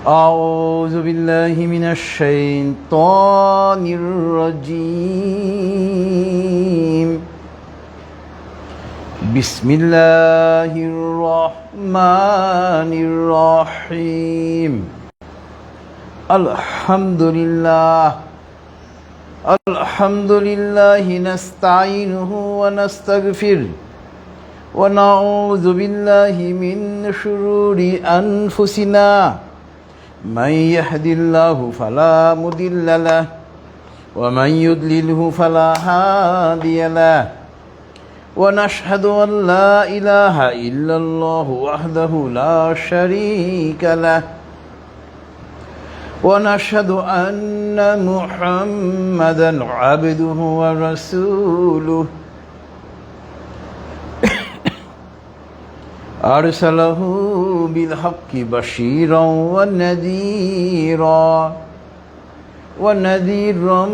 أعوذ بالله من الشيطان الرجيم بسم الله الرحمن الرحيم الحمد لله نستعينه ونستغفره ونعوذ بالله من شرور أنفسنا من يهد الله فلا مضل له ومن يضلله فلا هادي له ونشهد أن لا إله إلا الله وحده لا شريك له ونشهد أن محمدا عبده ورسوله أرسله بالحق بشيرا ونذيرا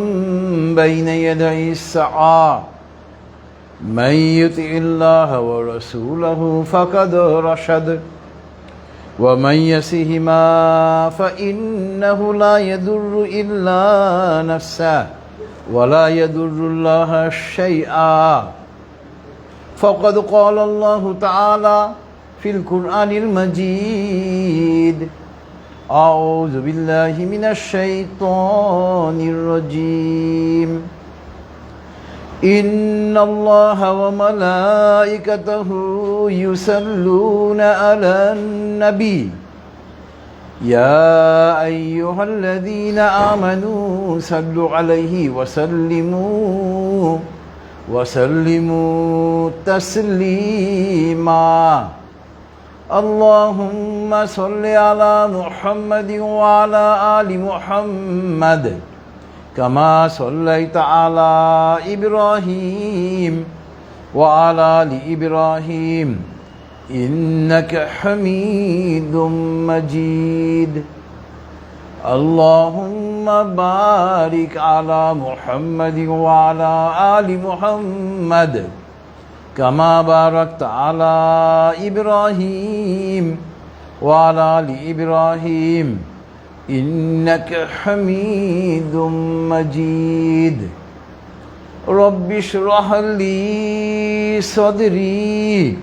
بين يدي الساعة من يطع الله ورسوله فقد رشد ومن يعصهما فإنه لا يضر إلا نفسه ولا يضر الله شيئا فقد قال الله تعالى في القرآن المجيد أعوذ بالله من الشيطان الرجيم إن الله وملائكته يصلون على النبي يا أيها الذين آمنوا صلوا عليه وسلموا تسليما اللهم صل على محمد وعلى آل محمد كما صليت على إبراهيم وعلى آل إبراهيم إنك حميد مجيد اللهم بارك على محمد وعلى آل محمد كما باركت على إبراهيم وعلى آل إبراهيم إنك حميد مجيد رب اشرح لي صدري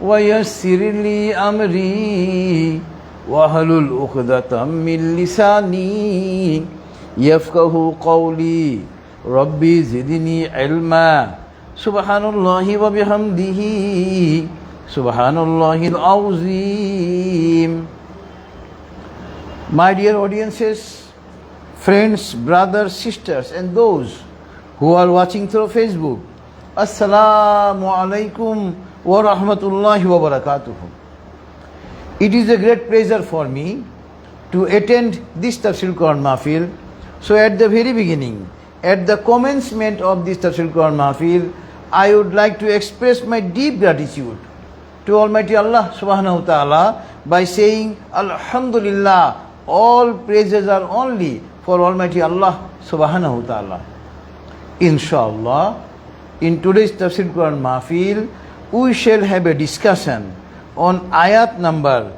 ويسر لي أمري واحلل عقدة من لساني يفقه قولي ربي زدني علما سبحان الله وبحمده سبحان الله العظيم. My dear audiences, friends, brothers, sisters and those who are watching through Facebook, Assalamu alaikum wa rahmatullahi wa barakatuh. It is a great pleasure for me to attend this Tafsir Quran Mahfil. So at the very beginning, at the commencement of this Tafsir Quran Mahfil, I would like to express my deep gratitude to Almighty Allah subhanahu wa ta'ala by saying Alhamdulillah, all praises are only for Almighty Allah subhanahu wa ta'ala. Inshallah, in today's Tafsir Quran Mahfil, we shall have a discussion on ayat number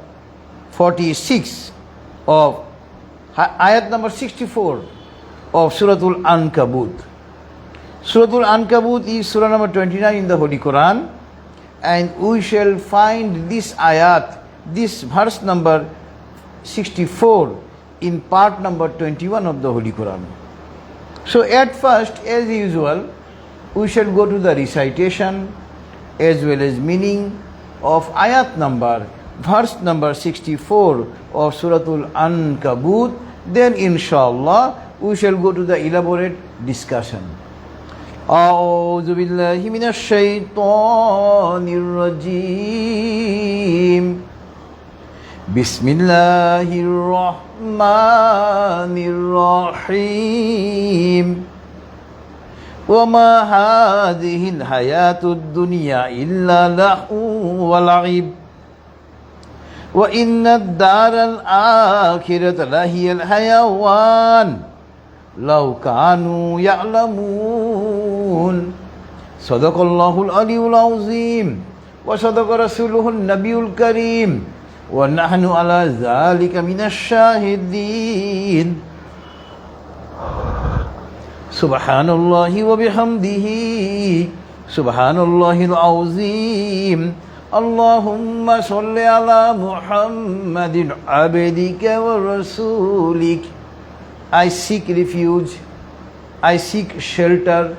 46 of ayat number 64 of Suratul Ankabut. Suratul Ankabut is surah number 29 in the Holy Quran, and we shall find this ayat, this verse number 64 in part number 21 of the Holy Quran. So at first, as usual, we shall go to the recitation as well as meaning of ayat number, verse number 64 of Suratul Ankabut. Then inshallah we shall go to the elaborate discussion. أعوذ بالله من الشيطان الرجيم بسم الله الرحمن الرحيم وما هذه الحياة الدنيا إلا لهو ولعب وإن الدار الآخرة لهي الحيوان لو كانوا يعلمون صدق الله العلي العظيم وصدق رسوله النبي الكريم ونحن على ذلك من الشاهدين سبحان الله وبحمده سبحان الله العظيم اللهم صل على محمد عبدك ورسولك. I seek refuge, I seek shelter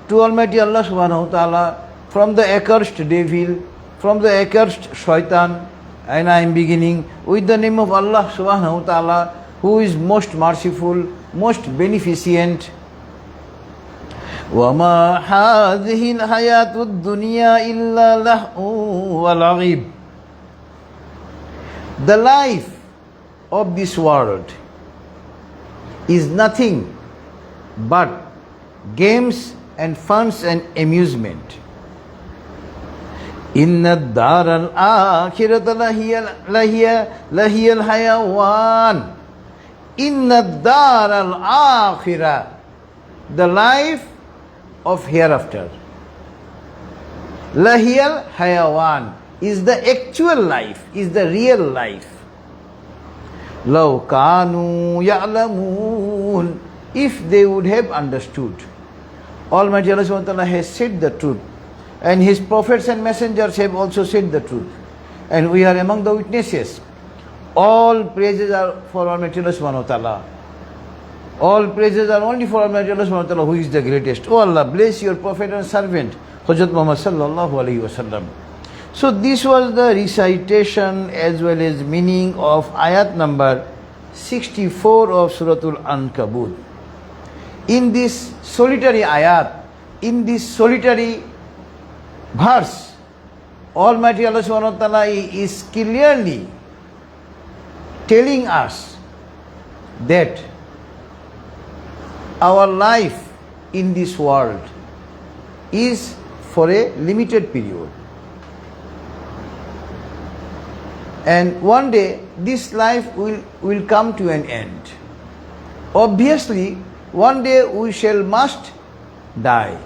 to Almighty Allah subhanahu wa ta'ala from the accursed devil, from the accursed shaitan, and I am beginning with the name of Allah subhanahu wa ta'ala, who is most merciful, most beneficent. وَمَا هَذِهِ الْحَيَاةُ الدُّنْيَا إِلَّا لَهْوٌ وَلَعِبٌ. The life of this world is nothing but games and funs and amusement. إِنَّ الدَّارَ الْآخِرَةَ لَهِيَ الْحَيَوَانِ. إِنَّ الدَّارَ الْآخِرَةَ, the life of hereafter. Lahiyal hayawan is the actual life, is the real life. Law kanu ya'lamun, if they would have understood. Almighty Allah subhanahu wa ta'ala has said the truth, and His prophets and messengers have also said the truth, and we are among the witnesses. All praises are for Almighty Allah subhanahu wa ta'ala. All praises are only for Almighty Allah subhanahu wa ta'ala, who is the greatest. Oh Allah, bless your prophet and servant, Hazrat Muhammad sallallahu alayhi wa sallam. So this was the recitation as well as meaning of ayat number 64 of Suratul Ankabut. In this solitary ayat, in this solitary verse, Almighty Allah subhanahu wa ta'ala is clearly telling us that our life in this world is for a limited period. And one day this life will come to an end. Obviously, one day we must die.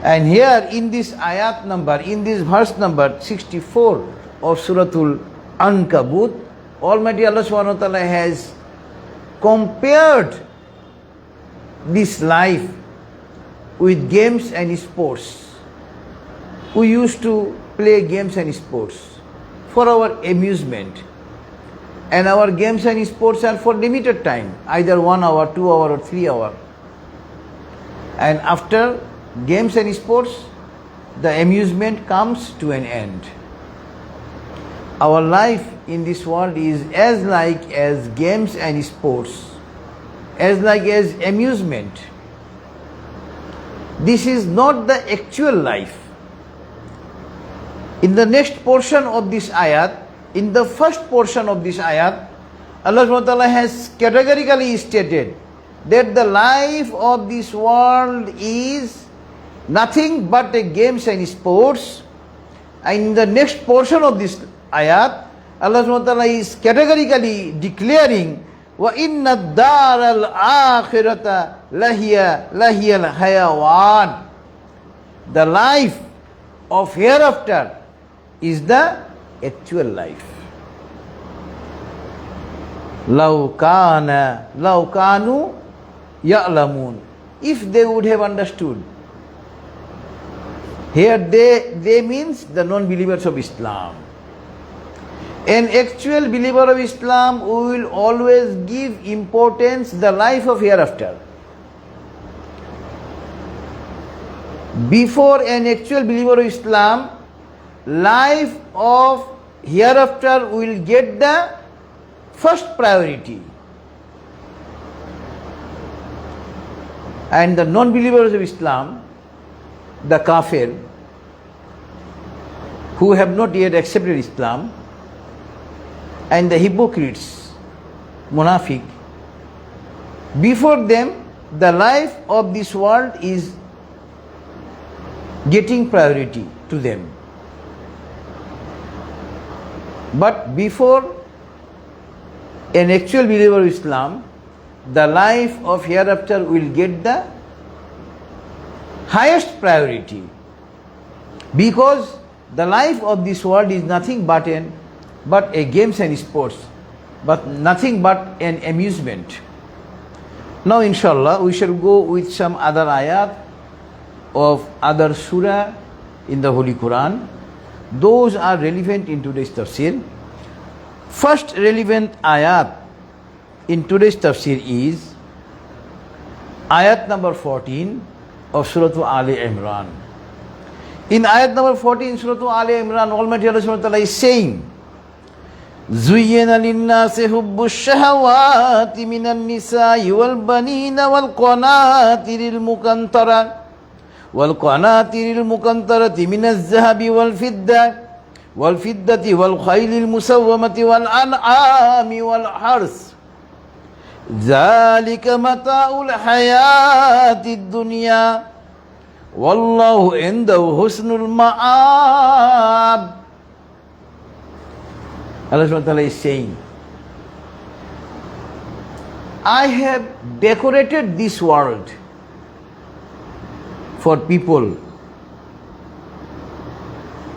And here in this ayat number, in this verse number 64 of Suratul Ankabut, Almighty Allah subhanahu wa ta'ala has compared this life with games and sports. We used to play games and sports for our amusement, and our games and sports are for limited time, either 1 hour, 2 hour or 3 hour. And after games and sports, the amusement comes to an end. Our life in this world is as like as games and sports, as like as amusement. This is not the actual life. In the next portion of this ayat, in the first portion of this ayat, Allah subhanahu wa ta'ala has categorically stated that the life of this world is nothing but a games and sports. And in the next portion of this ayat, Allah subhanahu wa ta'ala is categorically declaring, وَإِنَّ الدَّارَ الْآخِرَةَ لَهِيَ الْحَيَوَانِ. The life of hereafter is the actual life. لَوْ كَانُوا يَعْلَمُونَ. If they would have understood. Here they means the non-believers of Islam. An actual believer of Islam will always give importance the life of hereafter. Before an actual believer of Islam, life of hereafter will get the first priority. And the non-believers of Islam, the kafir, who have not yet accepted Islam, and the hypocrites, munafiq, before them the life of this world is getting priority to them. But before an actual believer of Islam, the life of hereafter will get the highest priority, because the life of this world is nothing but a games and sports, but nothing but an amusement. Now inshallah we shall go with some other ayat of other surah in the Holy Quran. Those are relevant in today's tafsir. First relevant ayat in today's tafsir is ayat number 14 of Surah Ali Imran. In ayat number 14 Surah Ali Imran, Almighty Allah Subhanahu wa Ta'ala is saying, زُيِّنَ لِلنَّاسِ حُبُّ الشَّهَوَاتِ مِنَ النِّسَاءِ وَالْبَنِينَ وَالْقَنَاطِرِ الْمُقَنطَرَةِ مِنَ الذَّهَبِ وَالْفِضَّةِ وَالْخَيْلِ الْمُسَوَّمَةِ وَالْأَنْعَامِ وَالْحَرْثِ ذَلِكَ مَتَاعُ الْحَيَاةِ الدُّنْيَا وَاللَّهُ عِندَهُ حُسْنُ الْمَآبِ. Allah subhanahu wa ta'ala is saying, I have decorated this world for people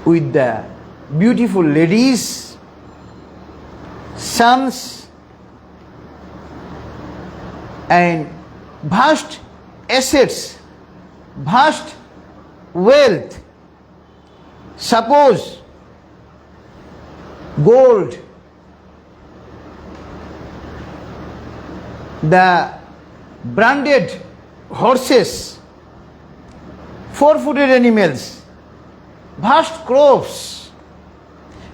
with the beautiful ladies, sons, and vast assets, vast wealth. Suppose gold, the branded horses, four-footed animals, vast crops.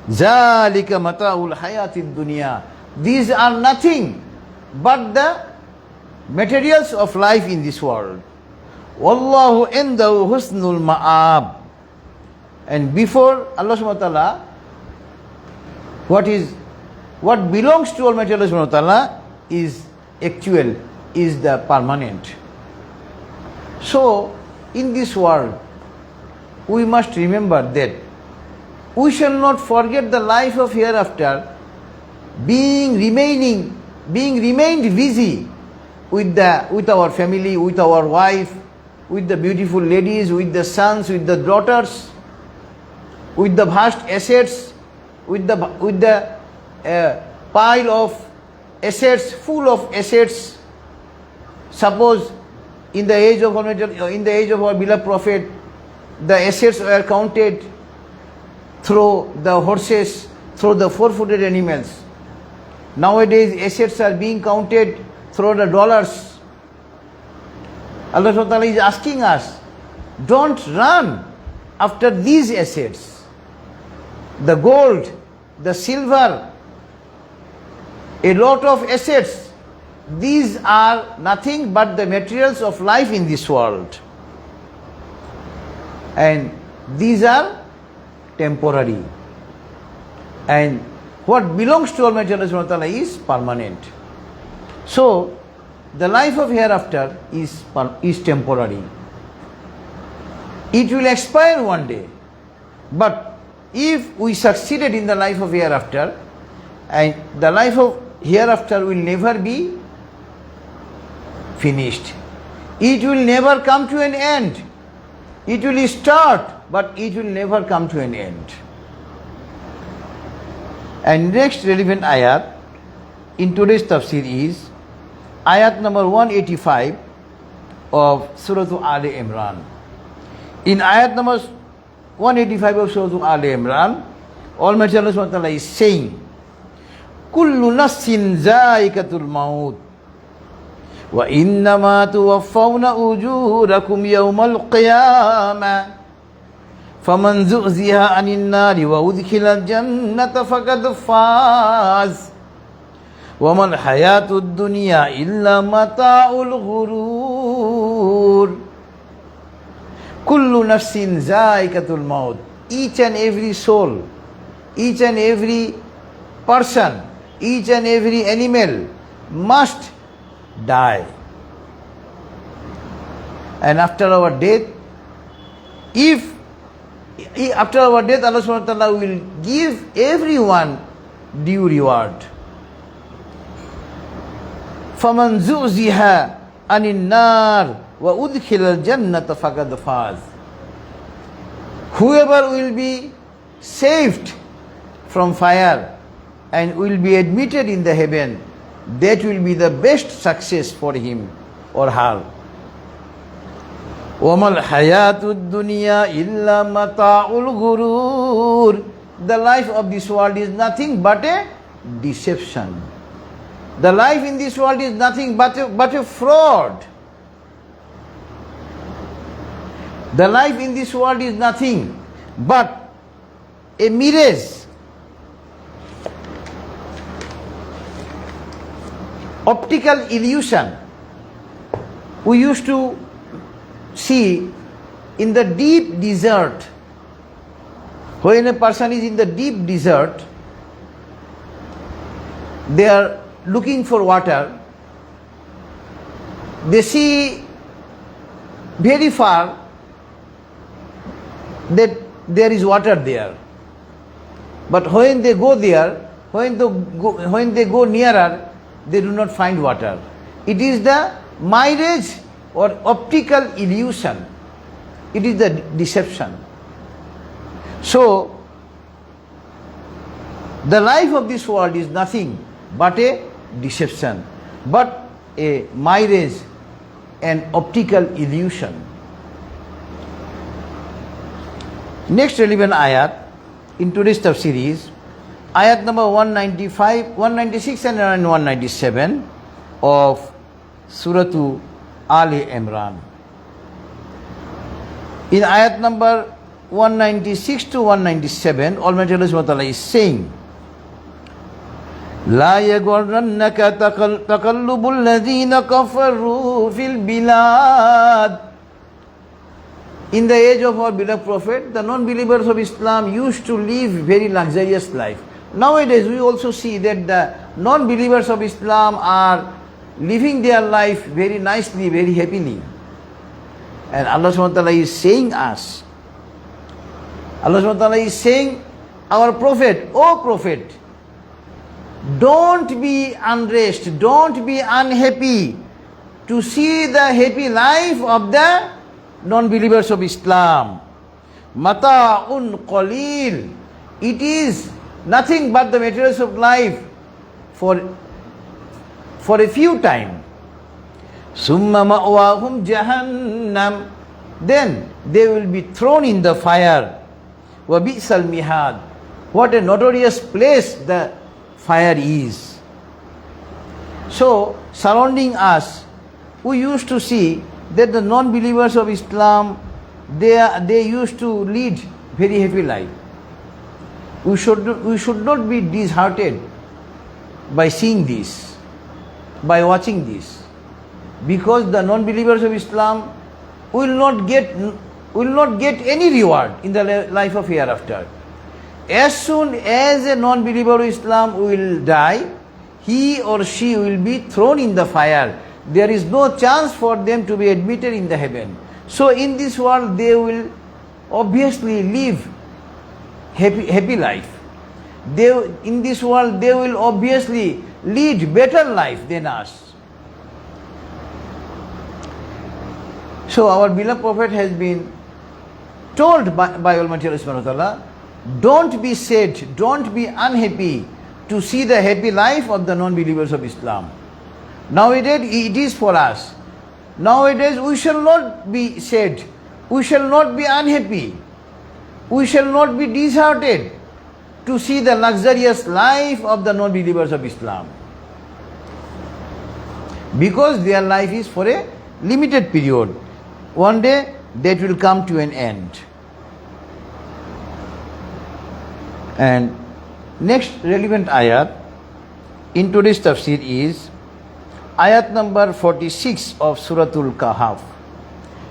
ذَلِكَ مَتَاعُ الْحَيَاةِ الدُّنْيَا. These are nothing but the materials of life in this world. وَاللَّهُ عِنْدَهُ حُسْنُ الْمَآبِ. And before Allah subhanahu wa ta'ala, what belongs to Almighty Allah subhanahu wa ta'ala is actual, is the permanent. So in this world we must remember that we shall not forget the life of hereafter, being remained busy with our family, with our wife, with the beautiful ladies, with the sons, with the daughters, with the vast assets, with the pile of assets, full of assets. Suppose in the age of our beloved Prophet, the assets were counted through the horses, through the four-footed animals. Nowadays assets are being counted through the dollars. Allah subhanahu wa ta'ala is asking us, don't run after these assets. The gold, the silver, a lot of assets, these are nothing but the materials of life in this world. And these are temporary. And what belongs to Almighty Allah subhanahu wa ta'ala is permanent. So, the life of hereafter is temporary. It will expire one day. But if we succeeded in the life of hereafter, and the life of hereafter will never be finished. It will never come to an end. It will start, but it will never come to an end. And next relevant ayat in today's tafsir is ayat number 185 of Surah Ali Imran. In ayat number 185 of Surah Ali Imran, Almighty Allah subhanahu wa ta'ala is saying, Kullu nafsin za'iqatul maut wa innama tuwaffawna ujurakum yawmal qiyamah faman zu'ziha 'anil nari wa udkhilal jannata faqad faz wa mal hayatud dunya illa mata'ul ghurur. Kullu nafsin za'iqatul maut. Each and every soul, each and every person, each and every animal must die. And after our death, after our death, Allah subhanahu wa ta'ala will give everyone due reward. فَمَنْ زُعْزِهَا عَنِ النَّارِ وَأُدْخِلَ الْجَنَّةَ فَقَدْ فَازَ. Whoever will be saved from fire and will be admitted in the heaven, that will be the best success for him or her. وَمَا الْحَيَاةُ الدُّنْيَا إِلَّا مَتَاعُ الْغُرُورِ. The life of this world is nothing but a deception. The life in this world is nothing but a fraud. The life in this world is nothing but a mirage, optical illusion. We used to see in the deep desert, when a person is in the deep desert, they are looking for water. They see very far that there is water there. But when they go there, when they go nearer, they do not find water. It is the mirage or optical illusion. It is the deception. So, the life of this world is nothing but a deception, but a mirage and optical illusion. Next relevant ayat in today's tafsir is ayat number 195, 196 and 197 of Surah Ali Imran. In ayat number 196 to 197, Almighty Allah is saying, لا يغرنك تقلب الذين كفروا في البلاد. In the age of our beloved Prophet, the non-believers of Islam used to live very luxurious life. Nowadays, we also see that the non-believers of Islam are living their life very nicely, very happily. And Allah subhanahu wa ta'ala is saying us, Allah subhanahu wa ta'ala is saying, our Prophet, O Prophet, don't be unrest, don't be unhappy to see the happy life of the non-believers of Islam. Mata'un qalil. It is nothing but the materials of life for a few time. Summa ma'wahum jahannam. Then they will be thrown in the fire. Wa bi'sal mihad. What a notorious place the fire is. So, surrounding us, we used to see that the non-believers of Islam, they used to lead very happy life. We should not be disheartened by seeing this, by watching this, because the non-believers of Islam will not get any reward in the life of hereafter. As soon as a non-believer of Islam will die, he or she will be thrown in the fire. There is no chance for them to be admitted in the heaven. So in this world they will obviously live happy life. In this world they will obviously lead better life than us. So our beloved Prophet has been told by Almighty Allah subhanahu wa ta'ala, don't be sad, don't be unhappy to see the happy life of the non-believers of Islam. Nowadays it is for us. Nowadays we shall not be sad, we shall not be unhappy, we shall not be disheartened to see the luxurious life of the non-believers of Islam, because their life is for a limited period. One day that will come to an end. And next relevant ayat in today's tafsir is ayat number 46 of Suratul Kahf.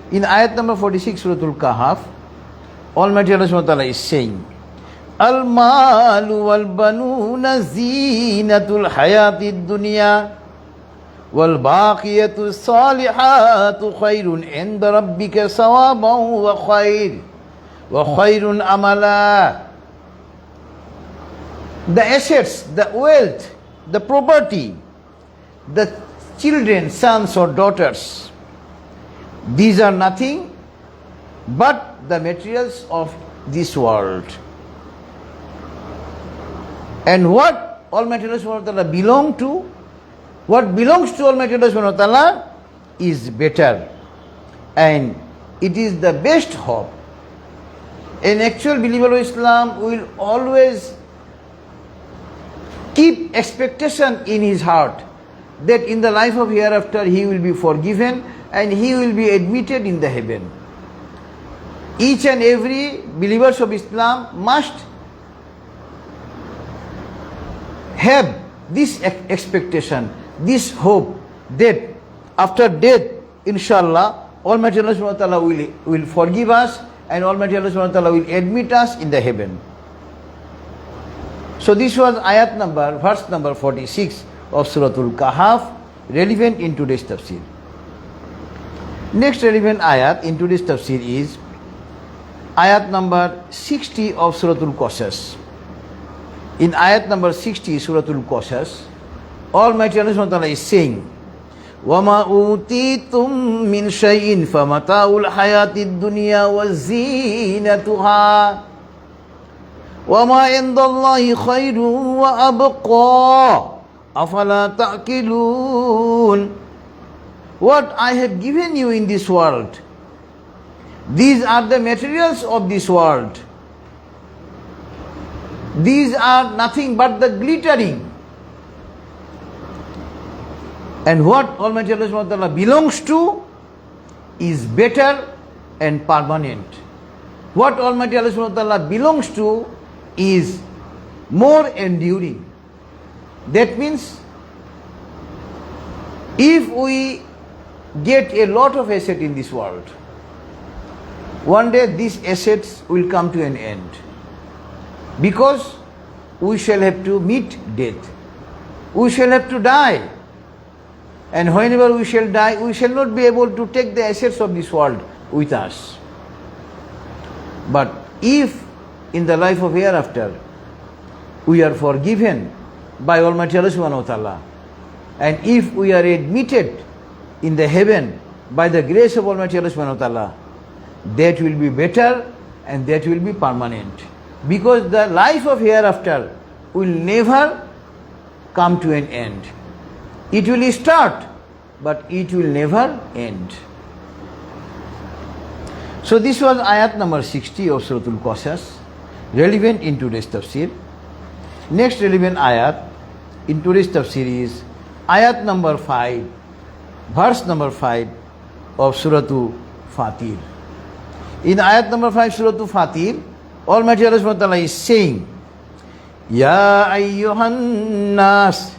In ayat number 46 Suratul Kahf, Almighty Allah subhanahu wa ta'ala is saying, Al-malu wal-banuna zinatul hayatid dunya wal-baqiyatu salihatu khairun inda rabbika sawaban wa khairun amala. The assets, the wealth, the property, the children, sons or daughters, these are nothing but the materials of this world. And what Almighty Allah subhanahu wa ta'ala belong to, what belongs to Almighty Allah subhanahu wa ta'ala is better. And it is the best hope. An actual believer of Islam will always keep expectation in his heart that in the life of hereafter he will be forgiven and he will be admitted in the heaven. Each and every believers of Islam must have this expectation, this hope that after death, inshallah, Almighty Allah subhanahu wa ta'ala will forgive us and Almighty Allah subhanahu wa ta'ala will admit us in the heaven. So this was verse number 46 of Suratul Kahf, relevant in today's tafsir. Next relevant ayat in today's tafsir is ayat number 60 of Suratul Qasas. In ayat number 60, Suratul Qasas, Almighty Allah subhanahu wa ta'ala is saying, وَمَا أُوتِيتُم مِّن شَيْءٍ فَمَتَاعُ الْحَيَاةِ الدُّنْيَا وَزِينَتُهَا وَمَا عِندَ اللَّهِ خَيْرٌ وَأَبْقَى أَفَلَا تَعْقِلُونَ. What I have given you in this world, these are the materials of this world. These are nothing but the glittering. And what Almighty Allah subhanahu wa ta'ala belongs to is better and permanent. What Almighty Allah subhanahu wa ta'ala belongs to is more enduring. That means if we get a lot of asset in this world, one day these assets will come to an end, because we shall have to meet death. We shall have to die. And whenever we shall die, we shall not be able to take the assets of this world with us. But if in the life of hereafter we are forgiven by Almighty Allah subhanahu wa ta'ala, and if we are admitted in the heaven by the grace of Almighty Allah subhanahu wa ta'ala, that will be better and that will be permanent. Because the life of hereafter will never come to an end. It will start, but it will never end. So this was ayat number 60 of Suratul Qasas, relevant in today's tafsir. Next relevant ayat in today's tafsir is ayat number 5, verse number 5 of Suratul Fatir. In ayat number 5, Suratul Fatir, Almighty Allah subhanahu wa ta'ala is saying, Ya ayyuhan nas,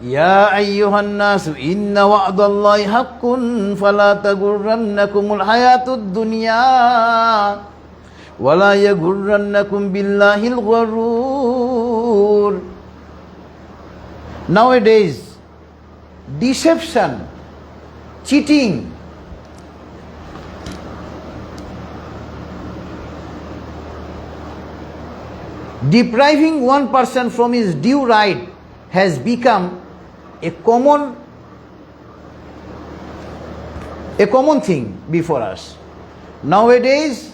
Ya ayyuhan nas, inna wa'dallahi haqqun, fala tagurrannakumul hayatud dunya, wala yagurrannakum billahil gharur. Nowadays, deception, cheating, depriving one person from his due right has become a common thing before us. Nowadays,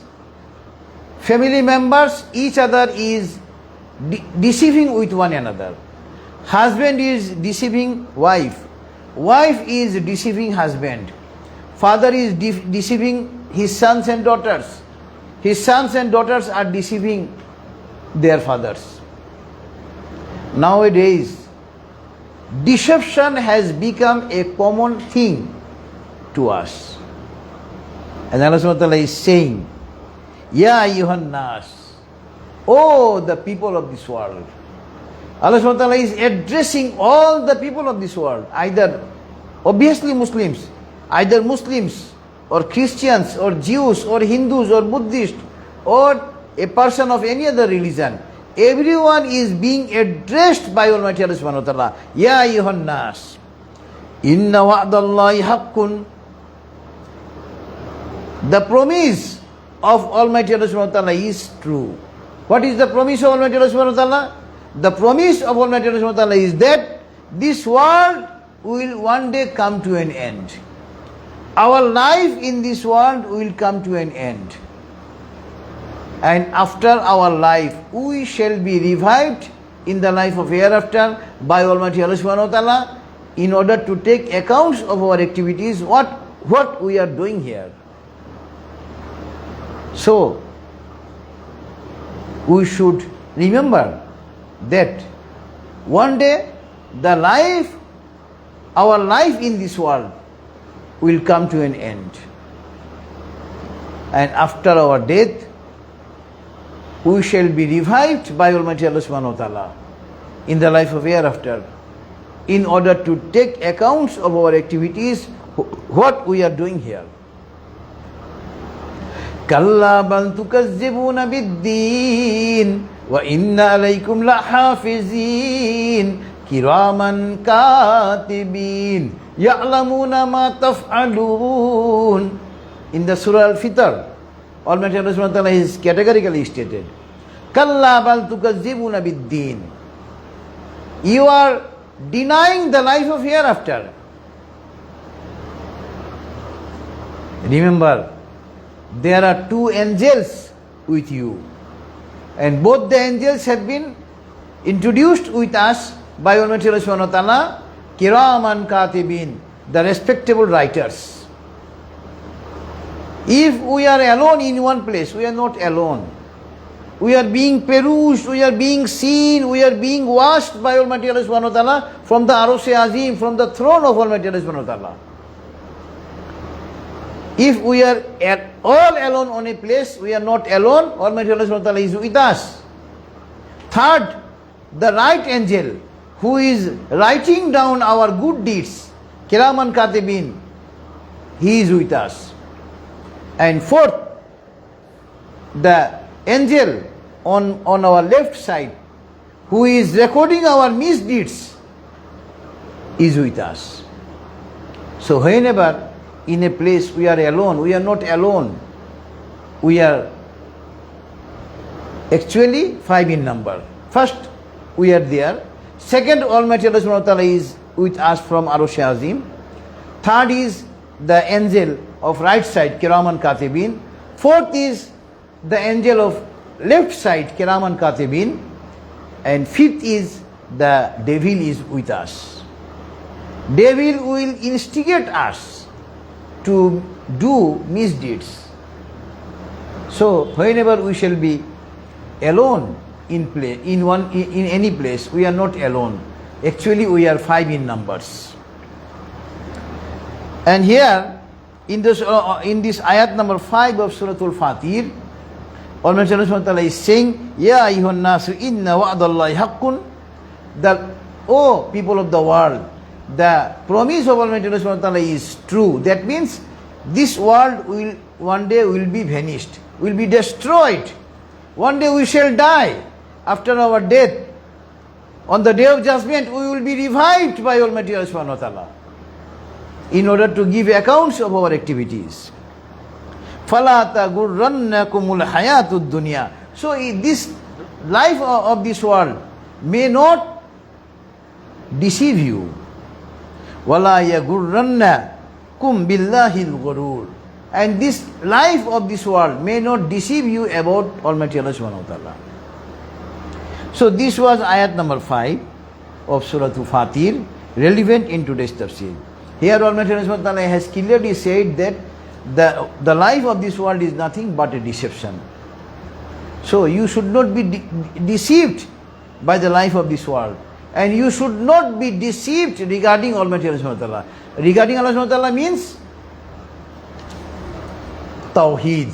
family members, each other is deceiving with one another. Husband is deceiving wife. Wife is deceiving husband. Father is deceiving his sons and daughters. His sons and daughters are deceiving their fathers. Nowadays, deception has become a common thing to us. And Allah subhanahu wa ta'ala is saying, Ya ayyuhan nas, oh the people of this world. Allah subhanahu wa ta'ala is addressing all the people of this world, either obviously Muslims, either Muslims or Christians or Jews or Hindus or Buddhists or a person of any other religion. Everyone is being addressed by Almighty Allah subhanahu wa ta'ala. Ya ayyuhan nas, inna wa'dallahi haqqun. The promise of Almighty Allah subhanahu wa ta'ala is true. What is the promise of Almighty Allah subhanahu wa ta'ala? The promise of Almighty Allah subhanahu wa ta'ala is that this world will one day come to an end. Our life in this world will come to an end. And after our life, we shall be revived in the life of hereafter by Almighty Allah subhanahu wa ta'ala in order to take accounts of our activities, what we are doing here. So, we should remember that one day our life in this world will come to an end. And after our death, we shall be revived by Almighty Allah subhanahu wa ta'ala in the life of hereafter in order to take accounts of our activities, what we are doing here. Kalla bal tukazzibuna bid-din wa inna alaykum lahafizin kiraman katibin ya'lamuna ma taf'alun. In the Surah Al-Fitr, Almighty Allah subhanahu wa ta'ala is categorically stated, Kalla bal tukazzibuna bid-din. You are denying the life of hereafter. Remember, there are two angels with you, and both the angels have been introduced with us by Almighty Allah subhanahu wa ta'ala, Kiraman Katibin, the respectable writers. If we are alone in one place, we are not alone. We are being perused, we are being seen, we are being watched by Almighty Allah subhanahu wa ta'ala from the Arsh-e Azim, from the throne of Almighty Allah subhanahu wa ta'ala. If we are all alone on a place, we are not alone, Almighty Allah subhanahu wa ta'ala is with us. Third, the right angel who is writing down our good deeds, Kiraman Katibin, he is with us. And fourth, the angel on our left side who is recording our misdeeds is with us. So whenever in a place we are alone, we are not alone. We are actually 5 in number. First, we are there. Second, Almighty Allah subhanahu wa ta'ala is with us from Arsh-e Azim. Third is the angel of right side, Kiraman Katibin. Fourth is the angel of left side, Kiraman Katibin. And fifth is the devil is with us. Devil will instigate us to do misdeeds. So whenever we shall be alone in any place, we are not alone. Actually, we are 5 in numbers. And here, in this ayat number 5 of Surah Al-Fatir, Almighty Allah subhanahu wa ta'ala is saying, Ya ayyuhan nasu inna wa'adallahi haqqun. O people of the world, the promise of Almighty Allah subhanahu wa ta'ala is true. That means this world will one day will be vanished, will be destroyed. One day we shall die. After our death, on the day of judgment, we will be revived by Almighty Allah subhanahu wa ta'ala in order to give accounts of our activities. فَلَا تَغُرَّنَّكُمُ الْحَيَاةُ الدُّنْيَا. So this life of this world may not deceive you. وَلَا يَغُرَّنَّكُمْ بِاللَّهِ الْغُرُورُ. And this life of this world may not deceive you about Almighty Allah subhanahu wa ta'ala. So this was ayat number 5 of Surah Al-Fatir, relevant in today's tafsir. Here Almighty Allah subhanahu wa ta'ala has clearly said that the life of this world is nothing but a deception. So you should not be deceived by the life of this world. And you should not be deceived regarding Almighty Allah subhanahu wa ta'ala. Regarding Allah subhanahu wa ta'ala means Tawheed.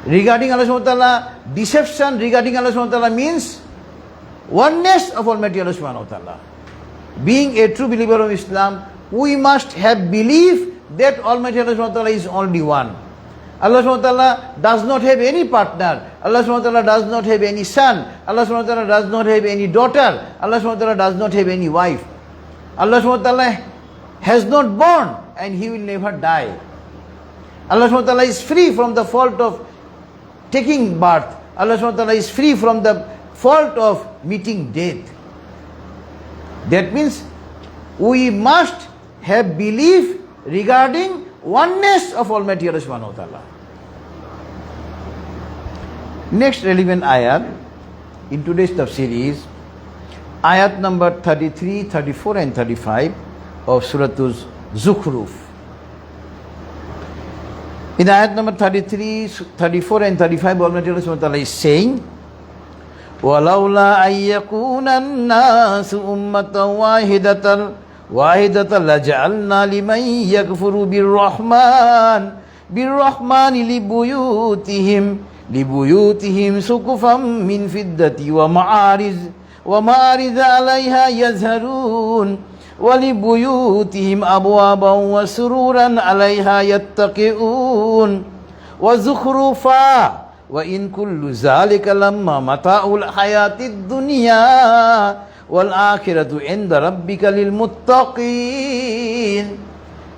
Regarding Allah subhanahu wa ta'ala, deception regarding Allah subhanahu wa ta'ala means oneness of Almighty Allah subhanahu wa ta'ala. Being a true believer of Islam, we must have belief that Almighty Allah subhanahu wa ta'ala is only one. Allah subhanahu wa ta'ala does not have any partner. Allah subhanahu wa ta'ala does not have any son. Allah subhanahu wa ta'ala does not have any daughter. Allah subhanahu wa ta'ala does not have any wife. Allah subhanahu wa ta'ala has not born and He will never die. Allah subhanahu wa ta'ala is free from the fault of taking birth. Allah subhanahu wa ta'ala is free from the fault of meeting death. That means we must have belief regarding oneness of Almighty Allah subhanahu wa ta'ala. Next relevant ayat in today's tafsir is ayat number 33, 34 and 35 of Surah Zukhruf. In ayat number 33, 34 and 35, Almighty Allah subhanahu wa ta'ala is saying, وَلَوْلَا أَن يَكُونَ النَّاسُ أُمَّةً وَاحِدَةً لَجَعَلْنَا لِمَن يَكْفُرُ بِالرَّحْمَنِ لِبُيُوتِهِمْ سُقُفًا مِّن فِضَّةٍ وَمَعَارِجَ عَلَيْهَا يَظْهَرُونَ وَلِبُيُوتِهِمْ أَبْوَابًا وَسُرُرًا عَلَيْهَا يَتَّكِئُونَ وَزُخْرُفًا وَإِن كُلُّ ذَلِكَ لَمَّا مَتَاعُ الْحَيَاةِ الدُّنْيَا وَالْآخِرَةُ عِندَ رَبِّكَ لِلْمُتَّقِينَ.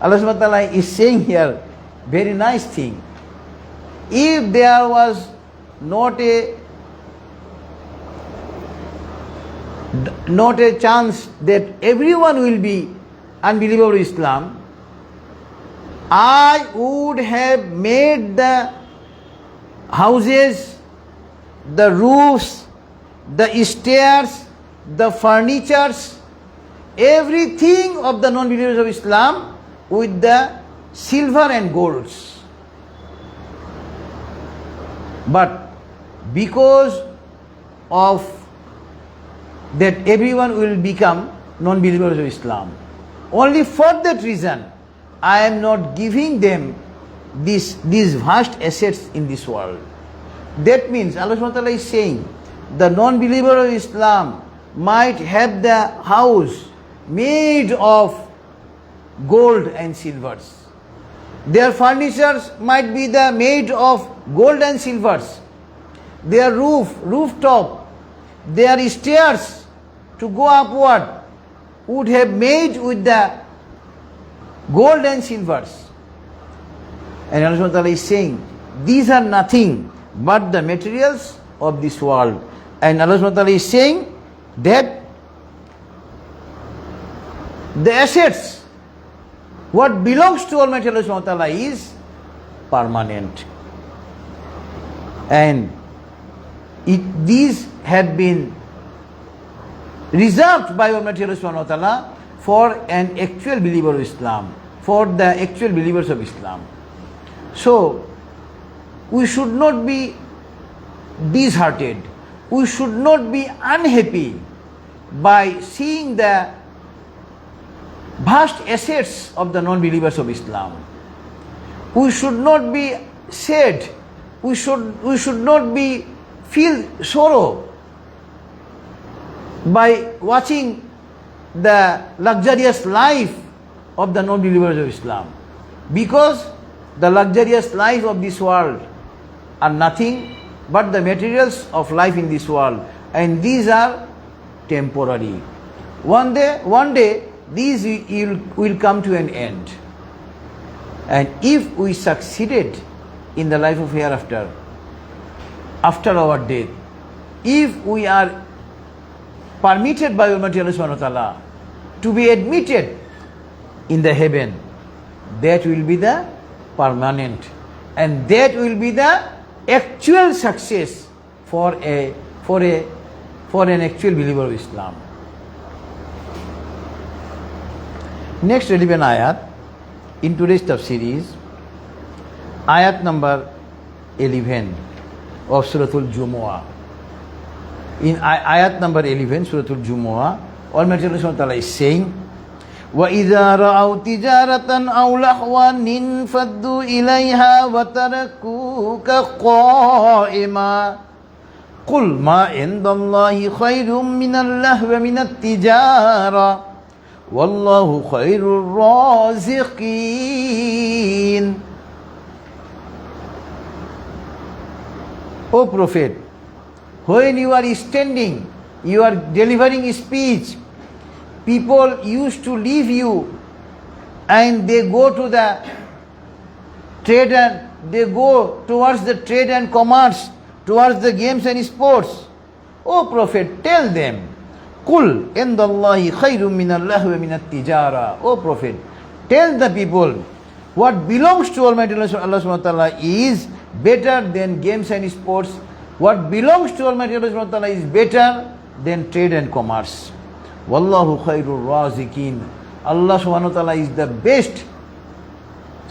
Allah subhanahu wa ta'ala is saying here very nice thing. If there was not a chance that everyone will be unbeliever of Islam, I would have made the houses, the roofs, the stairs, the furnitures, everything of the non-believers of Islam with the silver and golds. But because of that everyone will become non-believers of Islam, only for that reason I am not giving them these vast assets in this world. That means Allah subhanahu wa ta'ala is saying the non-believer of Islam might have the house made of gold and silvers. Their furnitures might be made of gold and silvers. Their rooftop, their stairs to go upward would have made with the gold and silvers. And Allah subhanahu wa ta'ala is saying, these are nothing but the materials of this world. And Allah subhanahu wa ta'ala is saying that the assets, what belongs to Almighty Allah subhanahu wa ta'ala is permanent. And these had been reserved by Almighty Allah subhanahu wa ta'ala for an actual believer of Islam, for the actual believers of Islam. So, we should not be disheartened. We should not be unhappy by seeing the vast assets of the non-believers of Islam. We should not be sad. We should not be feel sorrow by watching the luxurious life of the non-believers of Islam, because the luxurious life of this world are nothing but the materials of life in this world, and these are temporary. One day these will come to an end. And if we succeeded in the life of hereafter, after our death, if we are permitted by Almighty Allah subhanahu wa ta'ala to be admitted in the heaven, that will be the permanent, and that will be the actual success for an actual believer of Islam. Next relevant ayat in today's tafsir is ayat number 11 of Suratul Jumu'ah. In ayat number 11, Suratul Jumu'ah, Almighty Allah subhanahu wa ta'ala is saying, وَإِذَا رَأَوْا تِجَارَةً أَوْ لَهْوًا انفَضُّوا إِلَيْهَا وَتَرَكُوكَ قَائِمًا قُلْ مَا عِندَ اللَّهِ خَيْرٌ مِنَ اللَّهْوِ وَمِنَ التِّجَارَةِ وَاللَّهُ خَيْرُ الرَّازِقِينَ. O Prophet, when you are standing, you are delivering speech, people used to leave you and they go to the trade and they go towards the trade and commerce, towards the games and sports. O Prophet, tell them, Qul indallahi khayrun min al-lahwi min at-tijara. O Prophet, tell the people what belongs to Almighty Allah subhanahu wa ta'ala is better than games and sports What belongs to Almighty Allah subhanahu wa ta'ala is better than trade and commerce. Wallahu khairur razikin. Allah subhanahu wa ta'ala is the best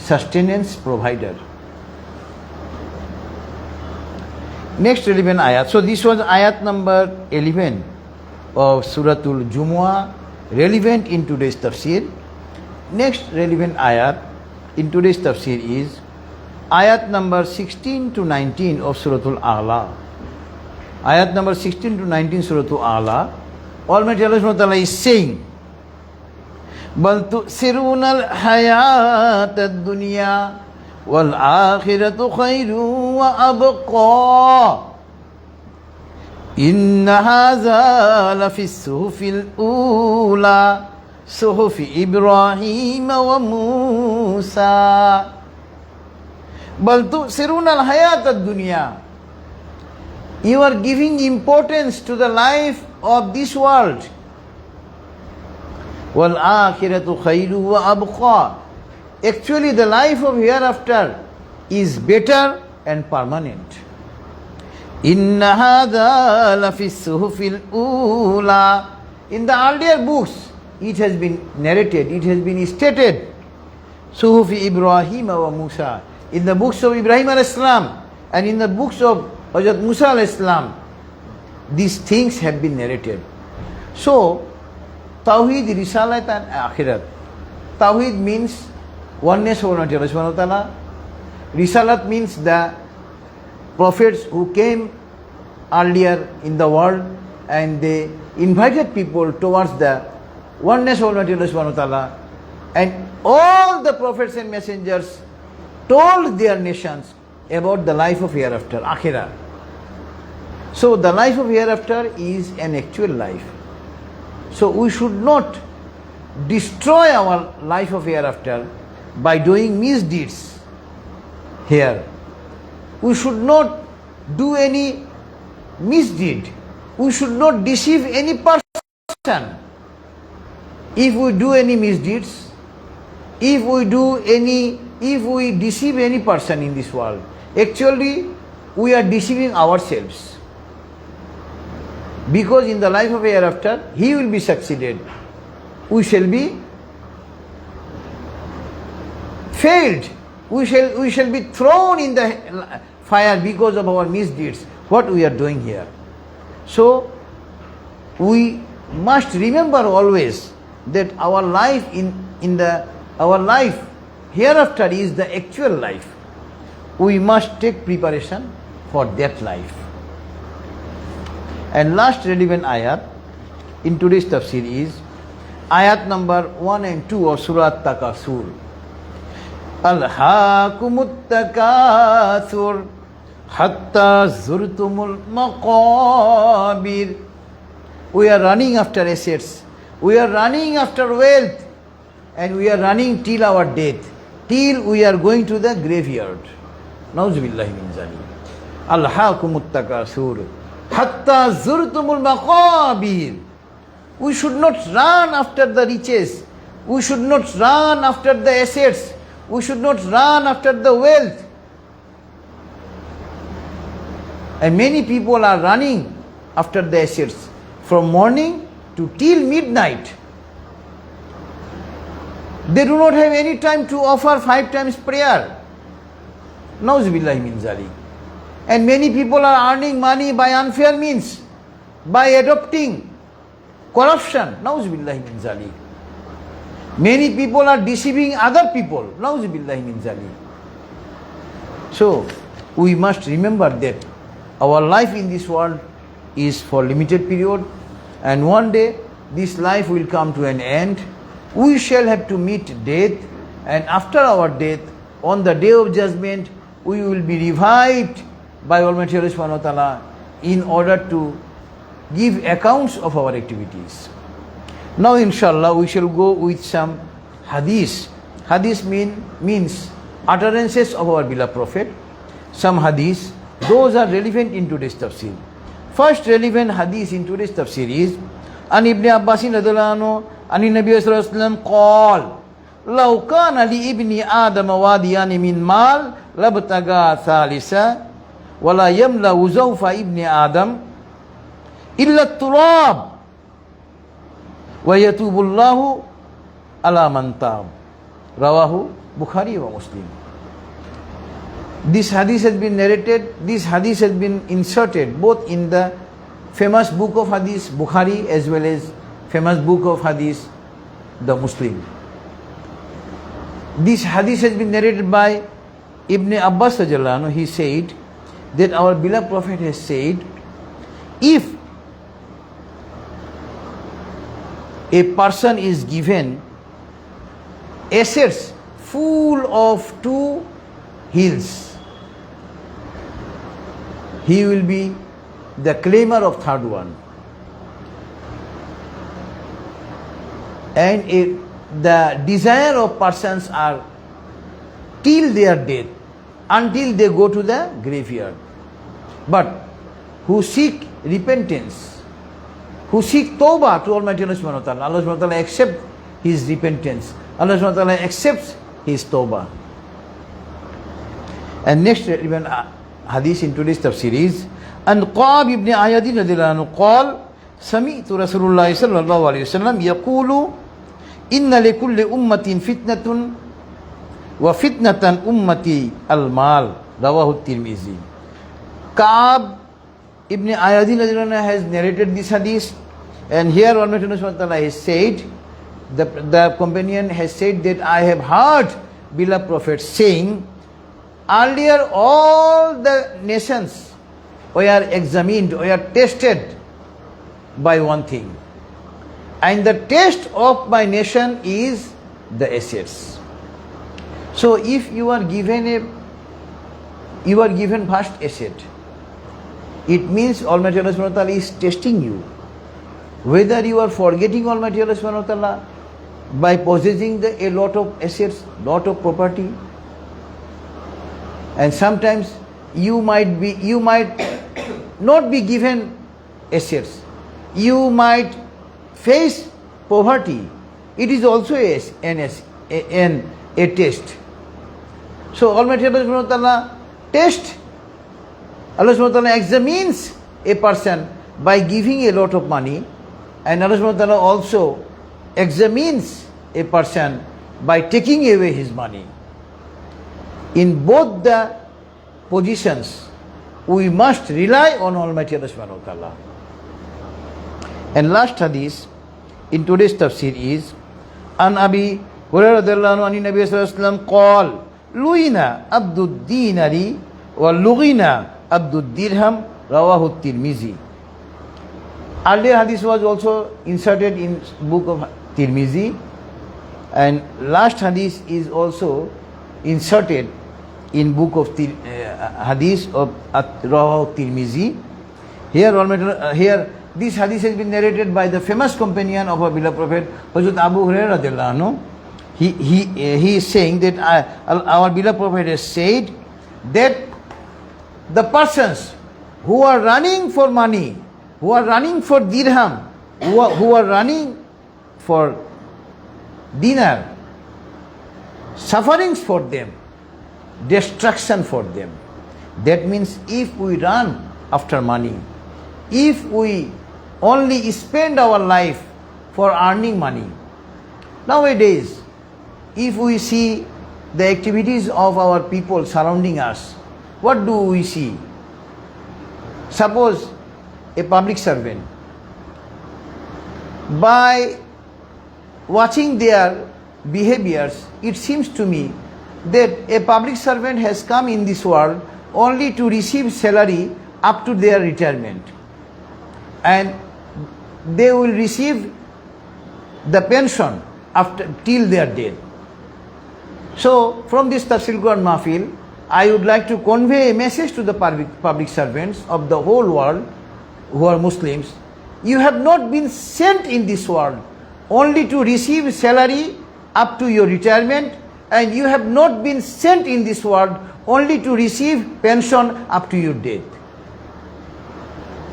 sustenance provider. Next relevant ayat. So this was ayat number 11 of Suratul Jumu'ah, relevant in today's tafsir. Next relevant ayat in today's tafsir is ayat number 16 to 19 of Suratul A'la. Ayat number 16 to 19 Suratul A'la. Almighty Allah subhanahu wa ta'ala is saying, بل تؤثرون الحياة الدنيا والآخرة خير وأبقى إن هذا لفي الصحف الأولى صحف إبراهيم وموسى بل تؤثرون الحياة الدنيا. You are giving importance to the life of this world. وَالْآخِرَةُ خَيْرٌ وَأَبْقَى. Actually, the life of hereafter is better and permanent. إِنَّ هَذَا لَفِي الصُّحُفِ الْأُولَى. In the earlier books, it has been narrated, it has been stated. صُحُفِ إِبْرَاهِيمَ وَمُوسَى. In the books of Ibrahim al-Islam and in the books of Hazrat Musa al-Islam, these things have been narrated. So, Tawheed, Risalat and Akhirat. Tawheed means oneness of Allah subhanahu wa ta'ala. Risalat means the prophets who came earlier in the world and they invited people towards the oneness of Allah subhanahu wa ta'ala. And all the prophets and messengers told their nations about the life of hereafter, Akhirah. So the life of hereafter is an actual life. So we should not destroy our life of hereafter by doing misdeeds here. We should not do any misdeed. We should not deceive any person. If we do any misdeeds, if we deceive any person in this world, actually we are deceiving ourselves. Because in the life of hereafter, he will be succeeded. We shall be failed. We shall be thrown in the fire because of our misdeeds, what we are doing here. So, we must remember always that our life our life hereafter is the actual life. We must take preparation for that life. And last relevant ayat in today's tafsir is ayat number 1 and 2 of Surah Takasur. Alhaakumut takathur hatta zurtumul maqabir. We are running after assets. We are running after wealth. And we are running till our death. Till we are going to the graveyard. Nauzubillahi min zalim. Alhaakumut takathur hatta zurtumul maqabir. We should not run after the riches. We should not run after the assets. We should not run after the wealth. And many people are running after the assets from morning to till midnight. They do not have any time to offer 5 times prayer. Nauzubillahi min zalik. And many people are earning money by unfair means, by adopting corruption. Nauzubillahi min zalik. Many people are deceiving other people. Nauzubillahi min zalik. So, we must remember that our life in this world is for limited period, and one day this life will come to an end. We shall have to meet death, and after our death, on the day of judgment, we will be revived by Almighty Allah subhanahu wa ta'ala in order to give accounts of our activities. Now inshallah we shall go with some hadith. Hadith means utterances of our beloved Prophet. Some hadith, those are relevant in today's tafsir. First relevant hadith in today's tafsir is An Ibn Abbas radhiyallahu anhu An Nabi sallallahu alaihi wasallam qala Law kana li ibni Adam wadiyan min mal labtaga thalitha وَلَا يَمْلَأُ زَوْفَ إِبْنِ آدَمَ إِلَّا التُّرَابُ وَيَتُوبُ اللَّهُ عَلَى مَنْ تَابَ. Rawahu Bukhari wa Muslim. This hadith has been narrated, this hadith has been inserted both in the famous book of hadith Bukhari as well as famous book of hadith the Muslim. This hadith has been narrated by Ibn Abbas radhiyallahu anhu. He said that our beloved Prophet has said, if a person is given assets full of 2 hills, he will be the claimer of 3rd one. And the desire of persons are till their death, until they go to the graveyard. But who seek repentance, who seek tawbah to Almighty Allah subhanahu wa ta'ala, Allah subhanahu wa ta'ala accepts his repentance, Allah subhanahu wa ta'ala accepts his tawbah. And next even hadith in today's tafsir is an Qab ibn Ayadin radhiyallahu anhu qala sami'tu Rasulullah sallallahu alayhi wasallam yaqulu inna likulli ummatin fitnatun wa fitnatan ummati al-mal. Rawahu Tirmizi. Ka'ab ibn Ayadin radhiyallahu anhu has narrated this hadith, and here Almighty Allah subhanahu wa ta'ala has said, the companion has said that I have heard beloved Prophet saying, earlier all the nations were examined, were tested by one thing, and the test of my nation is the assets. So if you are given first asset, it means Almighty Allah subhanahu wa ta'ala is testing you, whether you are forgetting Almighty Allah subhanahu wa ta'ala by possessing a lot of assets, lot of property. And sometimes you might not be given assets, you might face poverty. It is also a test. So Almighty Allah subhanahu wa ta'ala test, Allah subhanahu wa ta'ala examines a person by giving a lot of money, and Allah subhanahu wa ta'ala also examines a person by taking away his money. In both the positions, we must rely on Almighty Allah subhanahu wa ta'ala. And last hadith in today's tafsir is An Abi Hurairah radhiyallahu anhu an Nabi sallallahu alaihi wasallam qala lu'ina abdud dinari wa lughina abdud dirham. Rawahu Tirmizi. Earlier hadith was also inserted in book of Tirmizi, and last hadith is also inserted in book of hadith of Rawahu Tirmizi. Here this hadith has been narrated by the famous companion of our beloved Prophet, Hazrat Abu Hurairah radhiyallahu anhu. He is saying that our beloved Prophet has said that the persons who are running for money, who are running for dirham, who are running for dinar, sufferings for them, destruction for them. That means if we run after money, if we only spend our life for earning money. Nowadays, if we see the activities of our people surrounding us, what do we see? Suppose a public servant, by watching their behaviors, it seems to me that a public servant has come in this world only to receive salary up to their retirement, and they will receive the pension till their death. So from this Tafsir Quran Mahfil, I would like to convey a message to the public servants of the whole world who are Muslims. You have not been sent in this world only to receive salary up to your retirement, and you have not been sent in this world only to receive pension up to your death.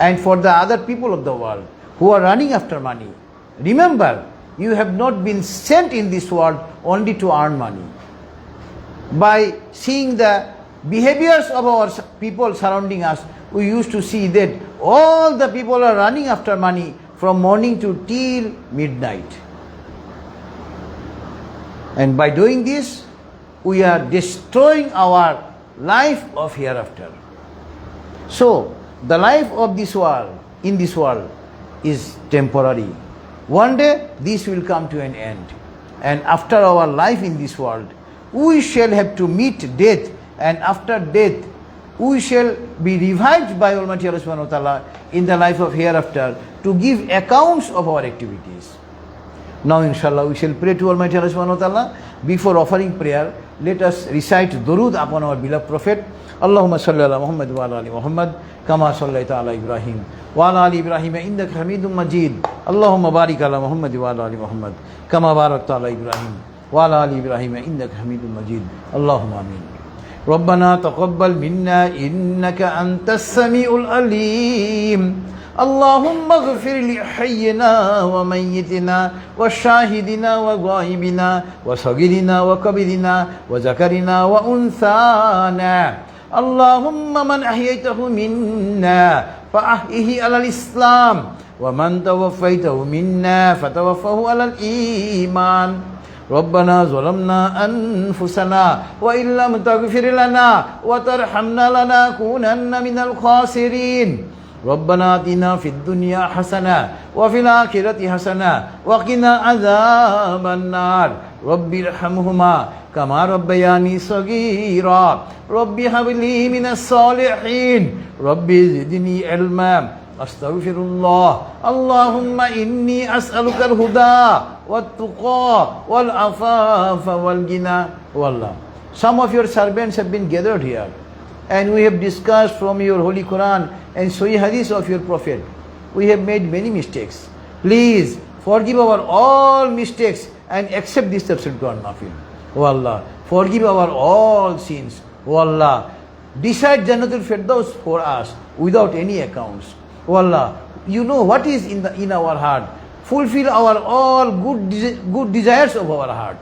And for the other people of the world who are running after money, remember, you have not been sent in this world only to earn money. By seeing the behaviors of our people surrounding us, we used to see that all the people are running after money from morning to till midnight. And by doing this, we are destroying our life of hereafter. So, the life of this world, in this world, is temporary. One day, this will come to an end. And after our life in this world, we shall have to meet death. And after death, we shall be revived by Almighty Allah subhanahu wa ta'ala in the life of hereafter to give accounts of our activities. Now, inshallah, we shall pray to Almighty Allah subhanahu wa ta'ala. Before offering prayer, let us recite durud upon our beloved Prophet. Allahumma salli ala Muhammad wa ala ali Muhammad kama sallaita ala Ibrahim wa ala ali Ibrahim innaka Hamidum Majid. Allahumma barik ala Muhammad wa ala ali Muhammad kama barakta ala Ibrahim wa ala ali Ibrahim innaka Hamidum Majid. Allahumma amin. ربنا تقبل منا إنك أنت السميع العليم اللهم اغفر لحينا وميتنا وشاهدنا وغائبنا وصغيرنا وكبيرنا وذكرنا وأنثانا اللهم من أحييته منا فأحيه على الإسلام ومن توفيته منا فتوفه على الإيمان ربنا ظلمنا أنفسنا وإن لم تغفر لنا وترحمنا لنكونن من الخاسرين ربنا آتنا في الدنيا حسنة وفي الآخرة حسنة وقنا عذاب النار رب ارحمهما كما ربياني صغيرا رب هب لي من الصالحين رب زدني علما أستغفر الله اللهم إني أسألك الهدى والتقى والعفاف والغنى والله. Some of your servants have been gathered here and we have discussed from your Holy Quran and Sahih Hadith of your Prophet. We have made many mistakes. Please forgive our all mistakes and accept this tafsir Quran Mahfil. O Allah, forgive our all sins. O Allah, decide Jannatul Firdaus for us without any accounts. O Allah, you know what is in our heart. Fulfill our all good desires of our heart.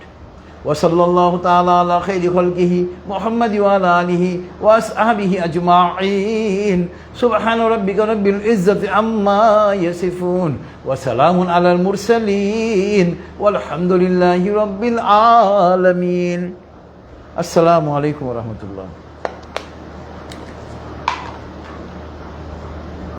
وصلى الله تعالى على خير خلقه محمد وعلى آله وأصحابه أجمعين سبحان ربك رب العزة عما يصفون وسلام على المرسلين والحمد لله رب العالمين. السلام عليكم ورحمة الله.